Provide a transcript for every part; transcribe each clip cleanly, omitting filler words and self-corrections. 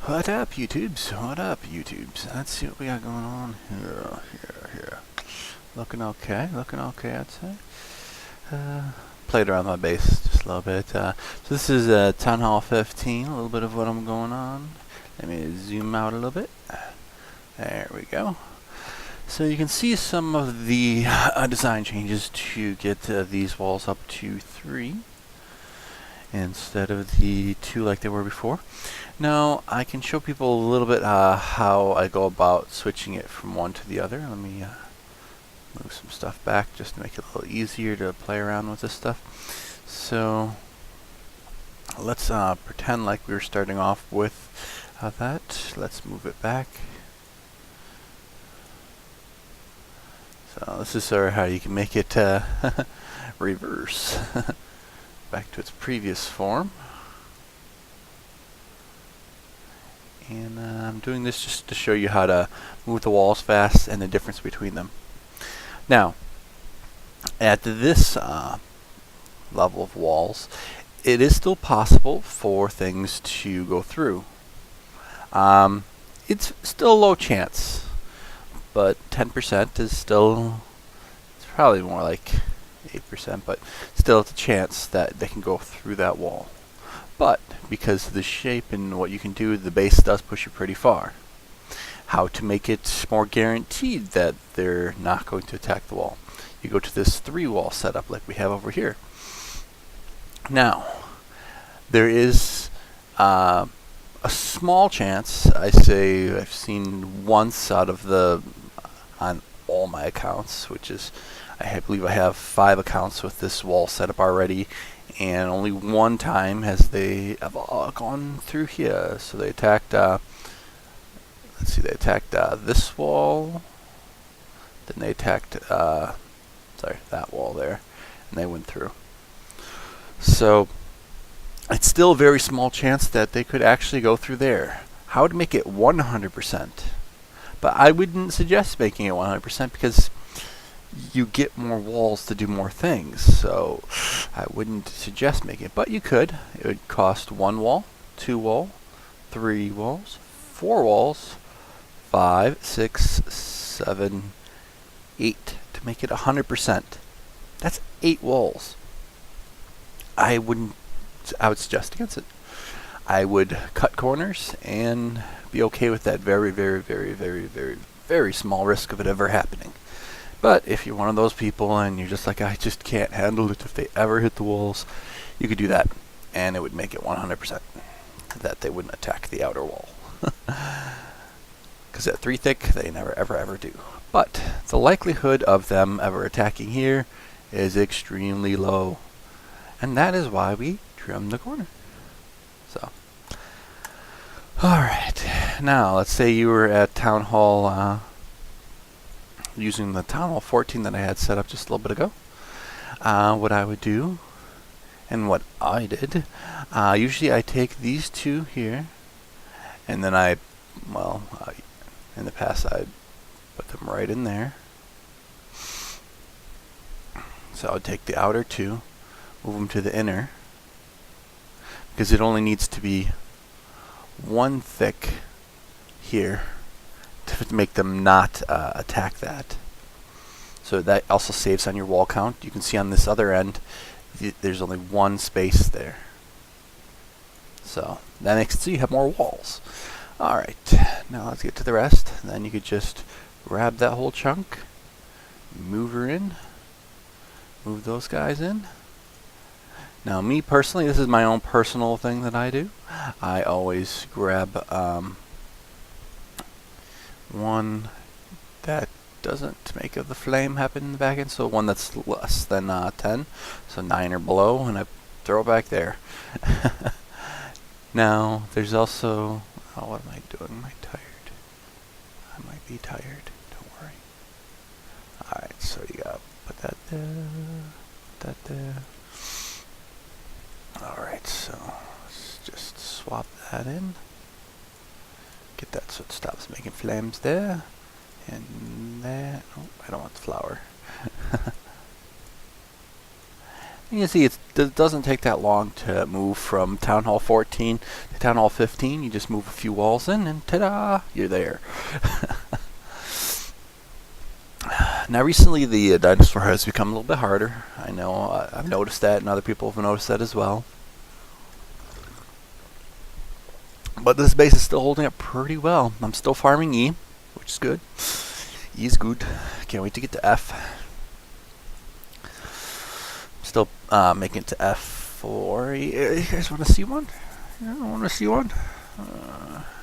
What up, YouTubes? What up, YouTubes? Let's see what we got going on here. Looking okay, I'd say. Played around my base just a little bit. So this is Town Hall 15, a little bit of what I'm going on. Let me zoom out a little bit. There we go. So you can see some of the design changes to get these walls up to 3 instead of the 2 like they were before. Now I can show people a little bit how I go about switching it from one to the other. Let me move some stuff back just to make it a little easier to play around with this stuff. So let's pretend like we were starting off with that. Let's move it back. So this is sort of how you can make it reverse back to its previous form. And I'm doing this just to show you how to move the walls fast and the difference between them. Now, at this level of walls, it is still possible for things to go through. It's still a low chance, but 10% is still, it's probably more like 8%, but still it's a chance that they can go through that wall. But because of the shape and what you can do, the base does push you pretty far. How to make it more guaranteed that they're not going to attack the wall? You go to this 3-wall setup like we have over here. Now, there is a small chance, I say I've seen once out of on all my accounts, which is, I believe I have 5 accounts with this wall setup already, and only one time has they have all gone through here. So they attacked, let's see, they attacked this wall, then they attacked, that wall there, and they went through. So it's still a very small chance that they could actually go through there. How to make it 100%? But I wouldn't suggest making it 100% because you get more walls to do more things, so I wouldn't suggest making it, but you could. It would cost 1 wall, 2 wall, 3 walls, 4 walls, 5, 6, 7, 8 to make it 100%. That's 8 walls. I would suggest against it. I would cut corners and be okay with that very, very, very, very, very, very small risk of it ever happening. But if you're one of those people and you're just like, I just can't handle it if they ever hit the walls, you could do that, and it would make it 100% that they wouldn't attack the outer wall. Because at 3 thick, they never, ever, ever do. But the likelihood of them ever attacking here is extremely low. And that is why we trim the corner. So, alright. Now, let's say you were at Town Hall using the Town Hall 14 that I had set up just a little bit ago. What I would do, and what I did, usually I take these 2 here, and then in the past I'd put them right in there. So I would take the outer 2, move them to the inner, because it only needs to be 1 thick here to make them not attack that. So that also saves on your wall count. You can see on this other end, there's only 1 space there. So that makes it so you have more walls. Alright, now let's get to the rest. And then you could just grab that whole chunk, move her in, move those guys in. Now me personally, this is my own personal thing that I do. I always grab one that doesn't make the flame happen in the back end, so one that's less than 10, so 9 or below, and I throw it back there. Now there's also, what am I doing? Am I tired? I might be tired, don't worry. Alright, so you gotta put that there, put that there. Alright, so let's just swap that in. Get that so it stops making flames there. And there. Oh, I don't want the flower. You can see it doesn't take that long to move from Town Hall 14 to Town Hall 15. You just move a few walls in and ta-da, you're there. Now recently the dinosaur has become a little bit harder. I know I've noticed that, and other people have noticed that as well. But this base is still holding up pretty well. I'm still farming E, which is good. E is good. Can't wait to get to F. Still making it to F4. You guys want to see one? Yeah, I want to see one.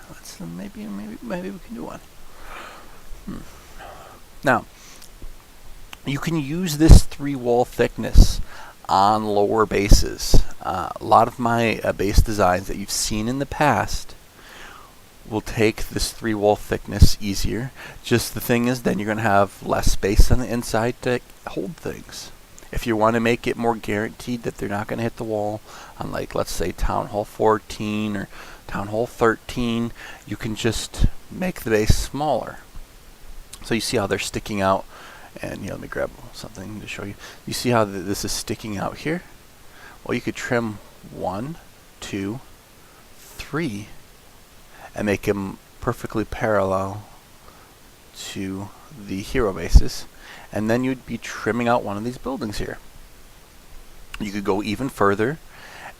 Let's maybe we can do one. Now, you can use this 3-wall thickness on lower bases. A lot of my base designs that you've seen in the past will take this 3-wall thickness easier. Just the thing is, then you're going to have less space on the inside to hold things. If you want to make it more guaranteed that they're not going to hit the wall on, like, let's say Town Hall 14 or Town Hall 13, you can just make the base smaller. So you see how they're sticking out, and let me grab something to show you. You see how this is sticking out here? Well, you could trim 1, 2, 3, and make them perfectly parallel to the hero bases. And then you'd be trimming out one of these buildings here. You could go even further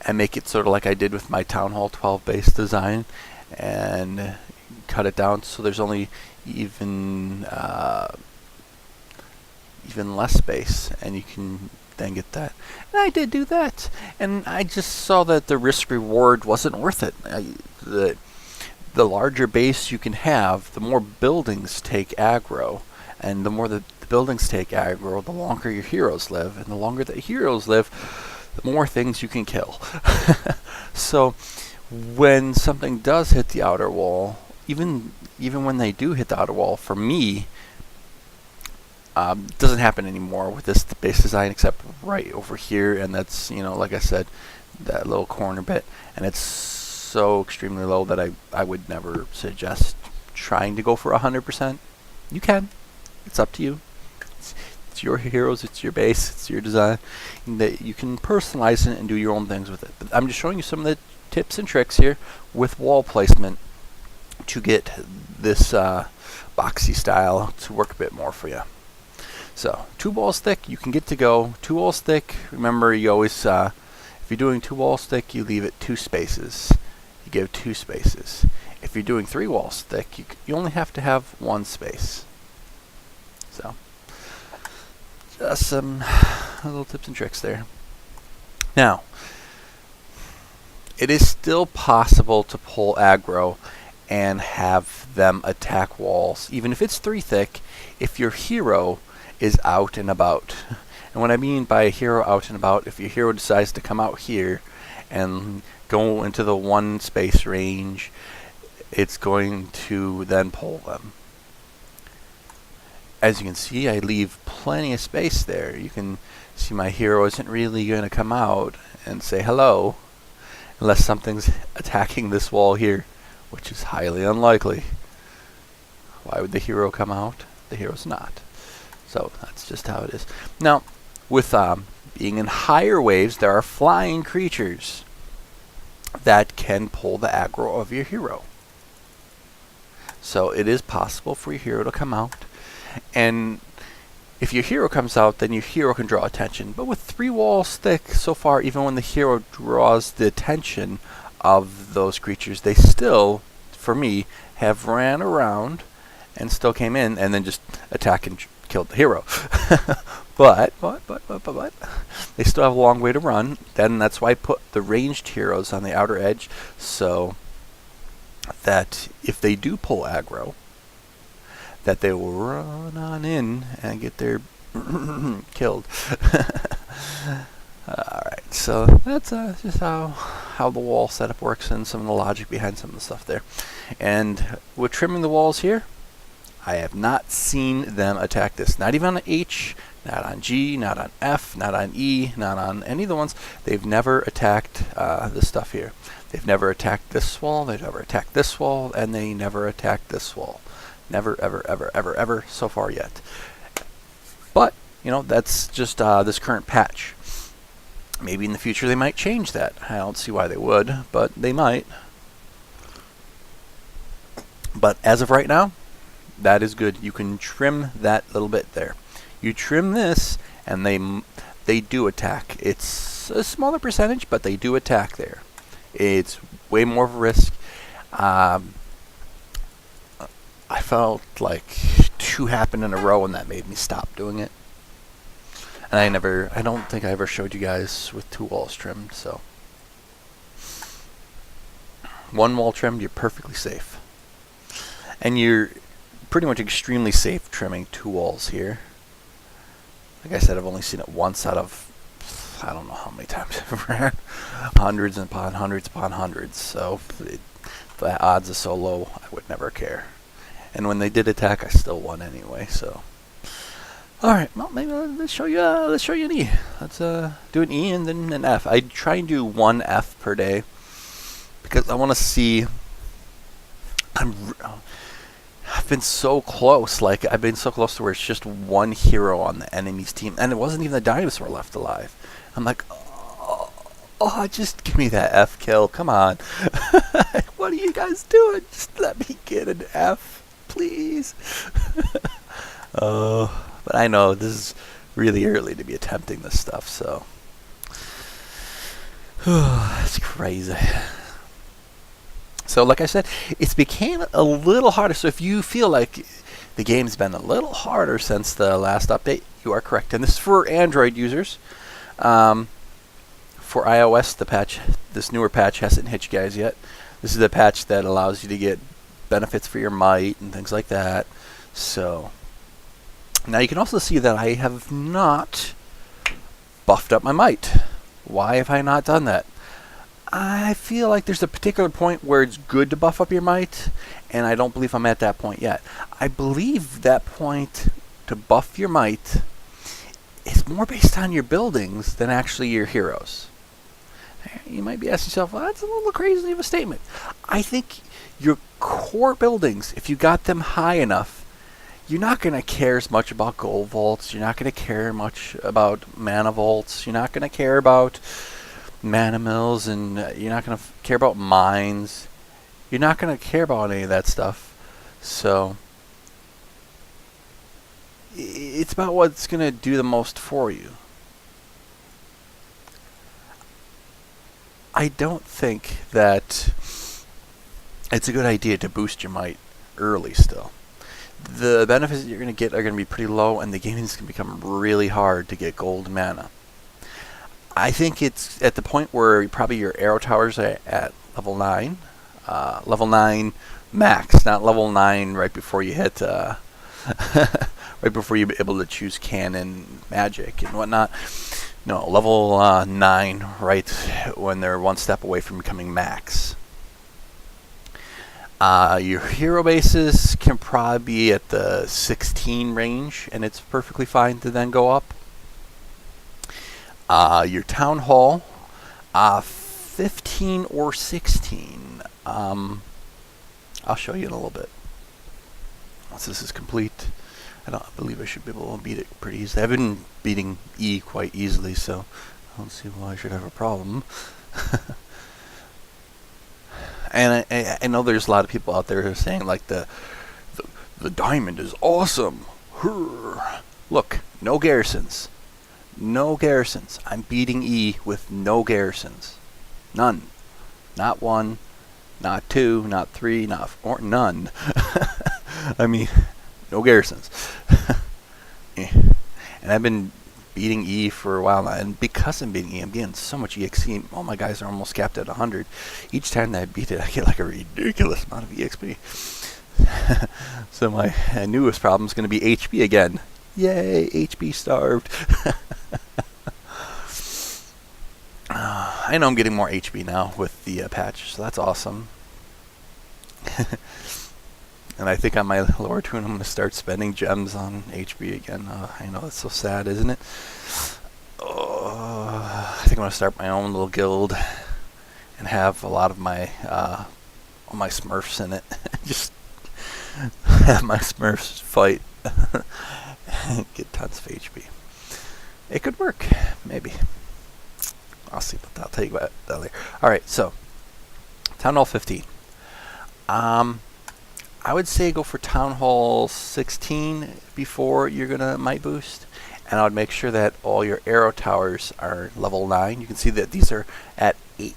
and make it sort of like I did with my Town Hall 12 base design, and cut it down so there's only even less space, and you can then get that. And I did do that, and I just saw that the risk reward wasn't worth it. The larger base you can have, the more buildings take aggro, and the more the buildings take aggro, the longer your heroes live, and the longer the heroes live, the more things you can kill. So when something does hit the outer wall, even when they do hit the outer wall, for me, doesn't happen anymore with this base design, except right over here, and that's, like I said, that little corner bit, and it's so extremely low that I would never suggest trying to go for 100%. You can. It's up to you. It's your heroes, it's your base, it's your design. That you can personalize it and do your own things with it. But I'm just showing you some of the tips and tricks here with wall placement to get this boxy style to work a bit more for you. So 2 walls thick, you can get to go. 2 walls thick, remember, you always, if you're doing 2 walls thick, you leave it 2 spaces. You give 2 spaces. If you're doing 3 walls thick, you only have to have 1 space. So, just some little tips and tricks there. Now, it is still possible to pull aggro and have them attack walls, even if it's 3 thick, if your hero is out and about. And what I mean by a hero out and about, if your hero decides to come out here and go into the 1 space range, it's going to then pull them. As you can see, I leave plenty of space there. You can see my hero isn't really going to come out and say hello unless something's attacking this wall here, which is highly unlikely. Why would the hero come out? The hero's not. So that's just how it is. Now, with being in higher waves, there are flying creatures that can pull the aggro of your hero. So it is possible for your hero to come out, and if your hero comes out, then your hero can draw attention. But with 3 walls thick so far, even when the hero draws the attention of those creatures, they still, for me, have ran around and still came in and then just attacked and killed the hero. but they still have a long way to run. Then that's why I put the ranged heroes on the outer edge, so that if they do pull aggro, that they will run on in and get their killed. Alright, so that's just how the wall setup works and some of the logic behind some of the stuff there. And with trimming the walls here, I have not seen them attack this. Not even on H, not on G, not on F, not on E, not on any of the ones. They've never attacked this stuff here. They've never attacked this wall, they've never attacked this wall, and they never attacked this wall. Never, ever, ever, ever, ever so far yet. But, that's just this current patch. Maybe in the future they might change that. I don't see why they would, but they might. But as of right now, that is good. You can trim that little bit there. You trim this, and they do attack. It's a smaller percentage, but they do attack there. It's way more of a risk. I felt like 2 happened in a row, and that made me stop doing it. And I don't think I ever showed you guys with 2 walls trimmed, so. 1 wall trimmed, you're perfectly safe. And you're pretty much extremely safe trimming 2 walls here. Like I said, I've only seen it once out of, I don't know how many times I've ran. Hundreds upon hundreds upon hundreds. So the odds are so low, I would never care. And when they did attack, I still won anyway, so. Alright, well, maybe let's show you an E. Let's do an E and then an F. I try and do 1 F per day because I want to see. I've been so close. Like, I've been so close to where it's just 1 hero on the enemy's team, and it wasn't even a dinosaur left alive. I'm like, oh, just give me that F kill. Come on. What are you guys doing? Just let me get an F, please. Oh. But I know this is really early to be attempting this stuff, so. It's crazy. So like I said, it's became a little harder. So if you feel like the game's been a little harder since the last update, you are correct. And this is for Android users. For iOS, this newer patch hasn't hit you guys yet. This is the patch that allows you to get benefits for your might and things like that. So. Now you can also see that I have not buffed up my might. Why have I not done that? I feel like there's a particular point where it's good to buff up your might, and I don't believe I'm at that point yet. I believe that point to buff your might is more based on your buildings than actually your heroes. You might be asking yourself, well, that's a little crazy of a statement. I think your core buildings, if you got them high enough, you're not going to care as much about gold vaults. You're not going to care much about mana vaults. You're not going to care about mana mills, and you're not going to care about mines. You're not going to care about any of that stuff. So it's about what's going to do the most for you. I don't think that it's a good idea to boost your might early still. The benefits that you're going to get are going to be pretty low, and the game is going to become really hard to get gold mana. I think it's at the point where probably your arrow towers are at level 9. Level 9 max, not level 9 right before you hit, right before you're able to choose cannon, magic, and whatnot. No, level 9 right when they're 1 step away from becoming max. Your hero bases can probably be at the 16 range, and it's perfectly fine to then go up. Your town hall, 15 or 16. I'll show you in a little bit. Once this is complete, I believe I should be able to beat it pretty easily. I've been beating E quite easily, so I don't see why I should have a problem. And I know there's a lot of people out there who are saying, like, the diamond is awesome. Look, no garrisons. No garrisons. I'm beating E with no garrisons. None. Not 1, not 2, not 3, not 4, none. I mean, no garrisons. And I've been beating E for a while now, and because I'm beating E, I'm getting so much EXP. All my guys are almost capped at 100. Each time that I beat it, I get like a ridiculous amount of EXP. So my newest problem is going to be HP again. Yay, HP starved. I know I'm getting more HP now with the patch, so that's awesome. And I think on my lower toon, I'm going to start spending gems on HP again. I know, it's so sad, isn't it? I think I'm going to start my own little guild and have a lot of my all my Smurfs in it. Just have my Smurfs fight. Get tons of HP. It could work, maybe. I'll see about that. I'll tell you about that later. All right, so Town Hall 15. I would say go for Town Hall 16 before you're gonna might boost, and I would make sure that all your arrow towers are level 9. You can see that these are at 8.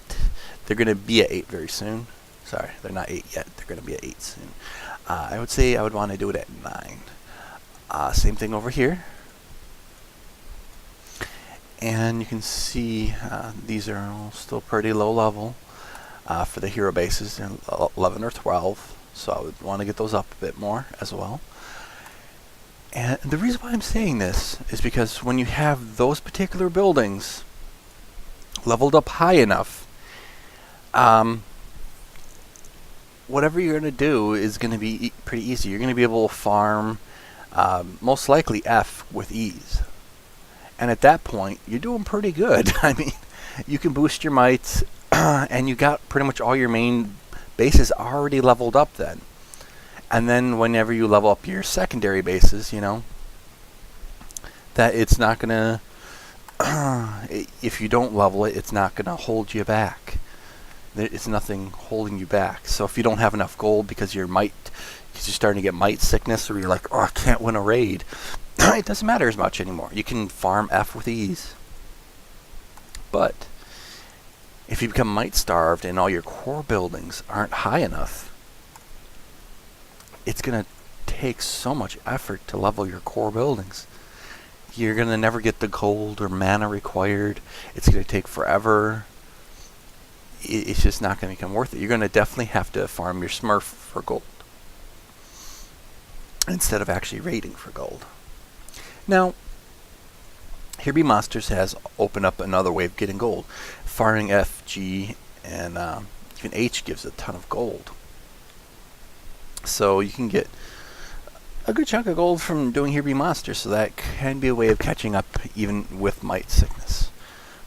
They're gonna be at 8 very soon. Sorry, they're not 8 yet. They're gonna be at 8 soon. I would say I would want to do it at 9. Same thing over here. And you can see these are all still pretty low level for the hero bases, 11 or 12. So I would want to get those up a bit more as well. And the reason why I'm saying this is because when you have those particular buildings leveled up high enough, whatever you're going to do is going to be pretty easy. You're going to be able to farm most likely F with ease. And at that point, you're doing pretty good. I mean, you can boost your might, and you got pretty much all your main bases already leveled up then. And then whenever you level up your secondary bases, you know, that it's not going to, if you don't level it, it's not going to hold you back. It's nothing holding you back. So if you don't have enough gold because you're starting to get might sickness, or you're like, oh, I can't win a raid, it doesn't matter as much anymore. You can farm F with ease. But if you become might starved and all your core buildings aren't high enough, it's going to take so much effort to level your core buildings. You're going to never get the gold or mana required. It's going to take forever. It's just not going to become worth it. You're going to definitely have to farm your Smurf for gold instead of actually raiding for gold. Now, Here Be Monsters has opened up another way of getting gold. Farming F, G, and even H gives a ton of gold. So you can get a good chunk of gold from doing Here Be Monsters, so that can be a way of catching up even with might sickness.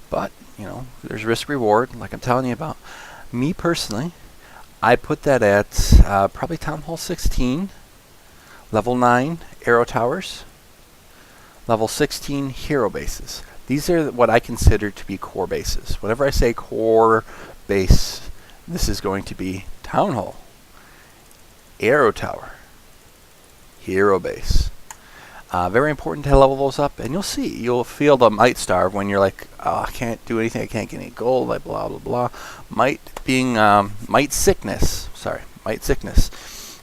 But, you know, there's risk reward, like I'm telling you about. Me personally, I put that at probably Town Hall 16, level 9 arrow towers, level 16 hero bases. These are what I consider to be core bases. Whenever I say core base, this is going to be Town Hall, arrow tower, hero base. Very important to level those up, and you'll feel the might starve when you're like, oh, I can't do anything, I can't get any gold, like blah blah blah. Might being might sickness. Sorry, might sickness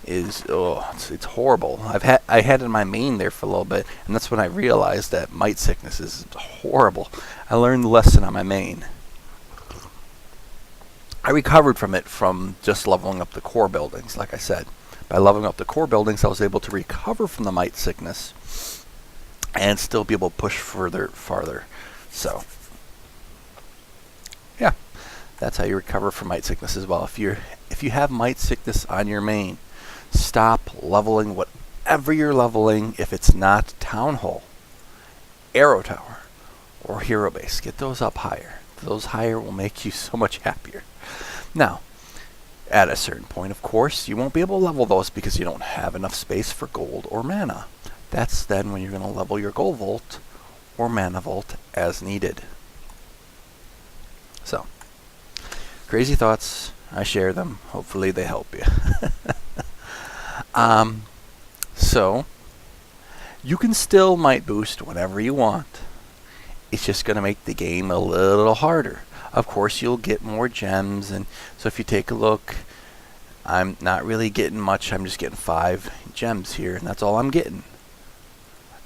is it's horrible. I had it in my main there for a little bit, and that's when I realized that might sickness is horrible. I learned the lesson on my main. I recovered from it from just leveling up the core buildings, like I said. By leveling up the core buildings, I was able to recover from the might sickness and still be able to push farther. So, yeah, that's how you recover from might sickness as well. If you have might sickness on your main, stop leveling whatever you're leveling if it's not Town Hall, Arrow Tower, or Hero Base. Get those up higher. Those higher will make you so much happier. Now, at a certain point, of course, you won't be able to level those because you don't have enough space for gold or mana. That's then when you're going to level your gold vault or mana vault as needed. So, crazy thoughts. I share them. Hopefully they help you. So, you can still might boost whenever you want. It's just going to make the game a little harder. Of course, you'll get more gems, and so if you take a look, I'm not really getting much. I'm just getting 5 gems here, and that's all I'm getting.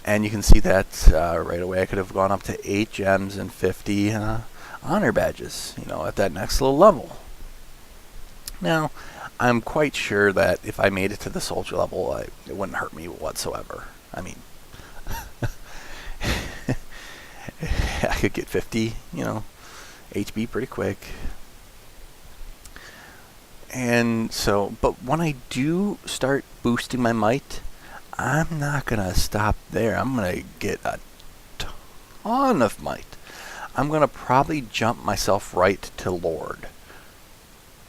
And you can see that right away. I could have gone up to 8 gems and 50 honor badges, you know, at that next little level. Now, I'm quite sure that if I made it to the soldier level, it wouldn't hurt me whatsoever. I mean, I could get 50, you know, HB pretty quick. And so, but when I do start boosting my might, I'm not going to stop there. I'm going to get a ton of might. I'm going to probably jump myself right to Lord.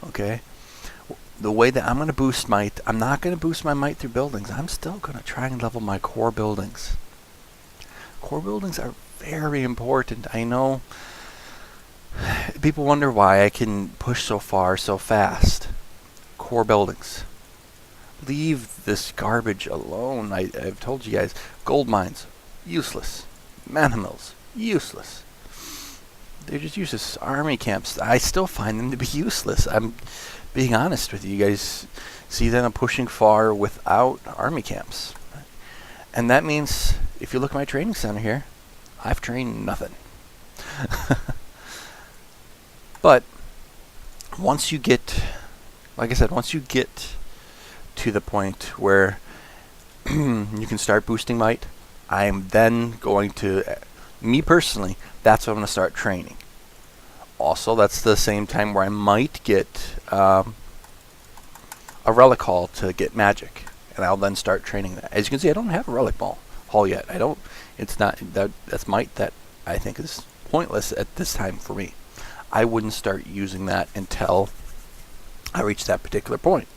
Okay? The way that I'm going to boost might, I'm not going to boost my might through buildings. I'm still going to try and level my core buildings. Core buildings are very important. I know People wonder why I can push so far so fast. Core buildings. Leave this garbage alone. I've told you guys, gold mines, useless. Mana mills, useless. They're just useless. Army camps, I still find them to be useless. I'm being honest with you. You guys see that I'm pushing far without army camps. And that means, if you look at my training center here, I've trained nothing. But once you get, like I said, once you get to the point where you can start boosting might, I'm then going to, me personally, that's when I'm going to start training. Also, that's the same time where I might get a relic hall to get magic, and I'll then start training that. As you can see, I don't have a relic hall yet. I don't. It's not that's might that I think is pointless at this time for me. I wouldn't start using that until I reach that particular point.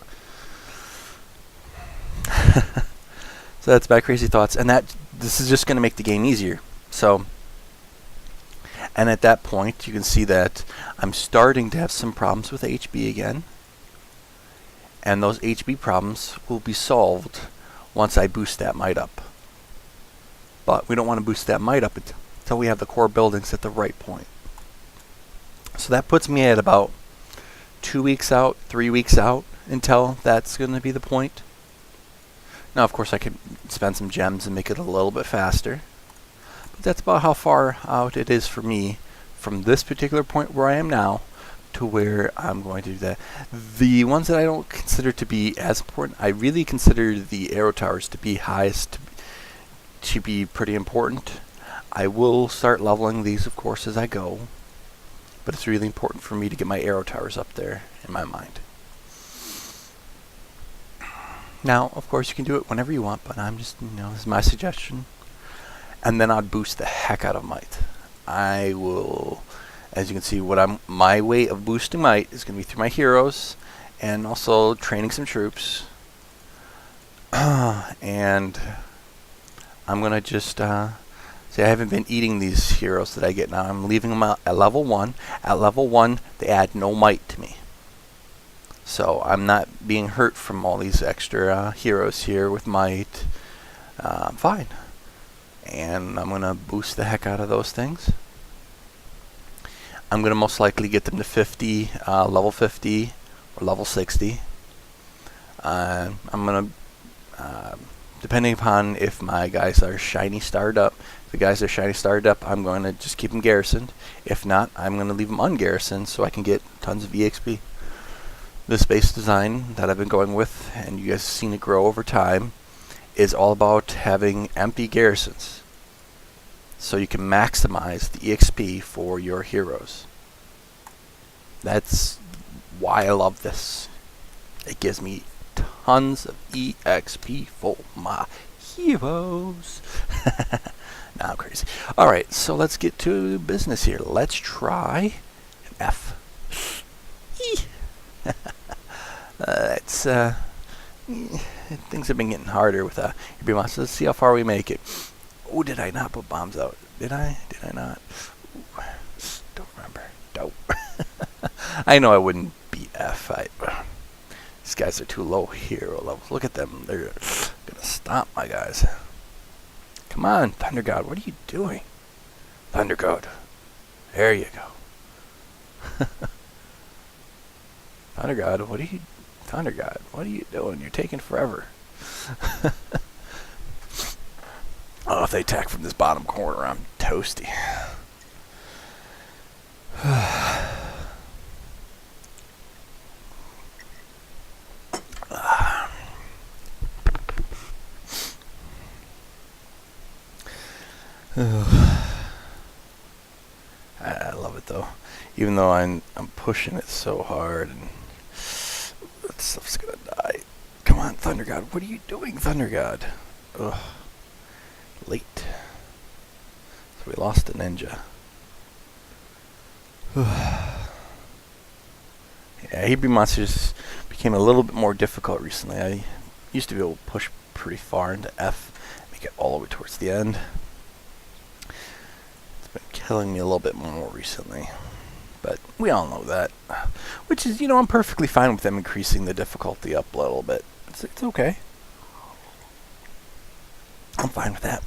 So that's my crazy thoughts, and this is just going to make the game easier. So, and at that point, you can see that I'm starting to have some problems with HB again, and those HB problems will be solved once I boost that might up. But we don't want to boost that might up until we have the core buildings at the right point. So that puts me at about 2 weeks out, 3 weeks out until that's going to be the point. Now, of course, I could spend some gems and make it a little bit faster. But that's about how far out it is for me from this particular point where I am now to where I'm going to do that. The ones that I don't consider to be as important, I really consider the arrow towers to be highest, to be pretty important. I will start leveling these, of course, as I go. But it's really important for me to get my arrow towers up there in my mind. Now, of course, you can do it whenever you want, but I'm just, this is my suggestion. And then I'd boost the heck out of might. I will, as you can see, my way of boosting might is going to be through my heroes and also training some troops. And I'm going to just, see, I haven't been eating these heroes that I get now. I'm leaving them out at level 1. At level 1, they add no might to me. So I'm not being hurt from all these extra heroes here with might. I'm fine. And I'm going to boost the heck out of those things. I'm going to most likely get them to 50, level 50 or level 60. I'm going to, depending upon if my guys are shiny starred up. If the guys are shiny starred up, I'm going to just keep them garrisoned. If not, I'm going to leave them ungarrisoned so I can get tons of EXP. This base design that I've been going with, and you guys have seen it grow over time, is all about having empty garrisons. So you can maximize the EXP for your heroes. That's why I love this. It gives me tons of EXP for my heroes. Nah, I'm crazy. Alright, so let's get to business here. Let's try an F. Things have been getting harder with HB monsters. Let's see how far we make it. Oh, did I not put bombs out? Did I? Did I not? Ooh, don't remember. Dope. I know I wouldn't beat F. These guys are too low hero levels. Look at them. They're gonna stomp my guys. Come on, Thunder God. What are you doing? Thunder God. There you go. Thunder God, what are you... Thunder God, what are you doing? You're taking forever. Oh, if they attack from this bottom corner, I'm toasty. I love it though, even though I'm pushing it so hard and that stuff's gonna die. Come on, Thunder God, what are you doing, Thunder God? Ugh, late. So we lost a ninja. Yeah, HB monsters became a little bit more difficult recently. I used to be able to push pretty far into F, make it all the way towards the end. Been killing me a little bit more recently. But we all know that. Which is, I'm perfectly fine with them increasing the difficulty up a little bit. It's okay. I'm fine with that.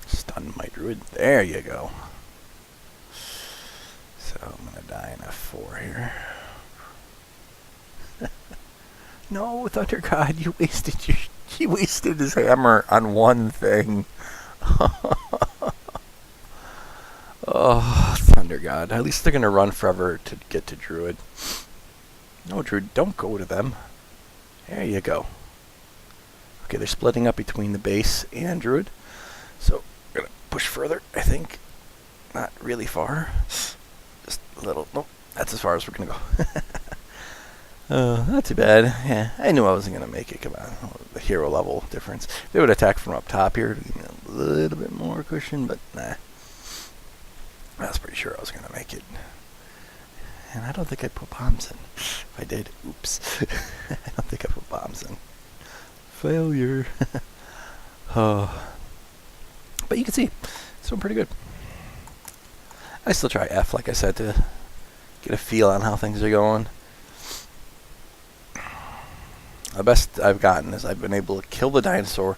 Stun my druid. There you go. So I'm going to die in F4 here. No, Thunder God, you wasted his hammer on one thing. Oh, Thunder God. At least they're going to run forever to get to Druid. No, Druid, don't go to them. There you go. Okay, they're splitting up between the base and Druid. So, we're going to push further, I think. Not really far. Just a little. Nope, that's as far as we're going to go. Not too bad. Yeah, I knew I wasn't going to make it. Come on. The hero level difference. If they would attack from up top here, give me a little bit more cushion, but nah. I was pretty sure I was going to make it. And I don't think I put bombs in. If I did, oops. I don't think I put bombs in. Failure. Oh. But you can see, it's doing pretty good. I still try F, like I said, to get a feel on how things are going. The best I've gotten is I've been able to kill the dinosaur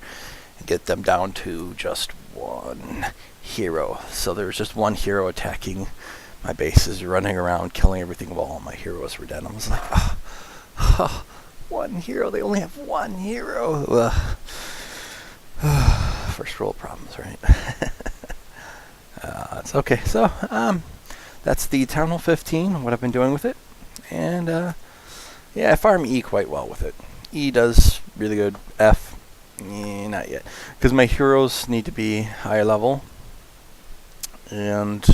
and get them down to just one hero. So there was just one hero attacking my bases, running around, killing everything while all my heroes were dead. I was like, oh, one hero. They only have one hero. First world problems, right? It's okay. So, that's the Town Hall 15, what I've been doing with it. And, yeah, I farm E quite well with it. E does really good. F, not yet. Because my heroes need to be higher level. And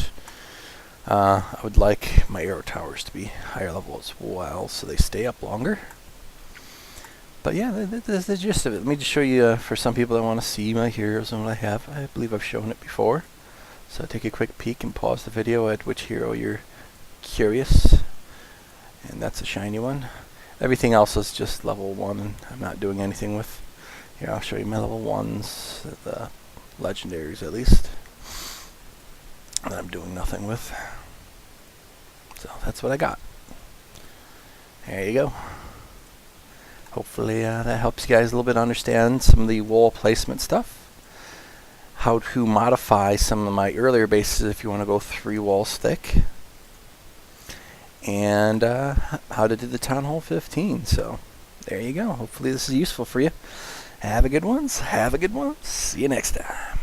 I would like my arrow towers to be higher level as well, so they stay up longer. But yeah, that's the gist of it. Let me just show you, for some people that want to see my heroes and what I have. I believe I've shown it before. So take a quick peek and pause the video at which hero you're curious. And that's a shiny one. Everything else is just level 1, and I'm not doing anything with. Here, I'll show you my level 1s, the legendaries at least, that I'm doing nothing with. So that's what I got. There you go. Hopefully that helps you guys a little bit understand some of the wall placement stuff. How to modify some of my earlier bases if you want to go 3 walls thick. And how to do the Town Hall 15. So there you go. Hopefully this is useful for you. Have a good one. See you next time.